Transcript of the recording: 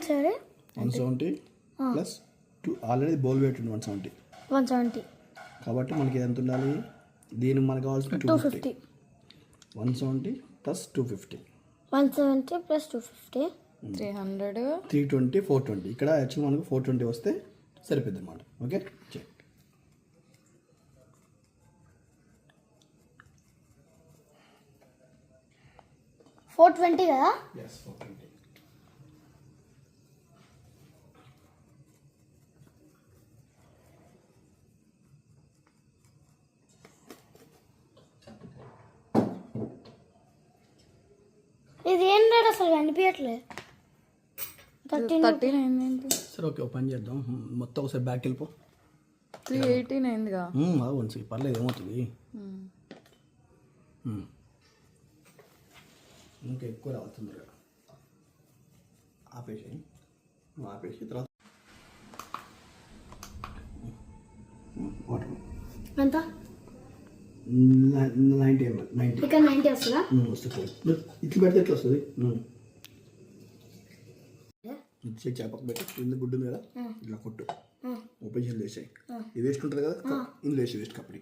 సరే 170 plus 2 already bowl wait ఉంది 170 కాబట్టి మనకి ఎంత ఉండాలి దీనికి మనకు కావాల్సిన 250 170 ప్లస్ 250 170 ప్లస్ 250 300 320 420 ఇక్కడ యాక్చువల్ మనకు 420 వస్తే సరిపోద్ది అన్నమాట ఓకే చెక్ 420 కదా yes 420 ఇది ఏం రేట్ అసలు కనిపించట్లేదు 13 అయింది సరే ఓకే ఓపెన్ చేద్దాం మొత్తం ఒకసారి బ్యాక్ వెళ్ళిపో 318 అయిందిగా అవును పర్లేదు ఏమవుతుంది ఇంకా ఎక్కువ రావాలి తొందరగా ఆపేసి తర్వాత ఎంత 90 ml 90 ఇక్కడ 90 వస్తుందా వస్తుంది ఇట్లా పెడితే ఎట్లా వస్తుంది చెక్ చేపకు పెట్టి కింద గుడ్డు మీద ఇట్లా కొట్టు ఓపెన్ చేసి వేసాయి ఇది వేస్ట్ ఉంటుంది కదా ఇందులో వేసి వేస్ట్ కప్పటి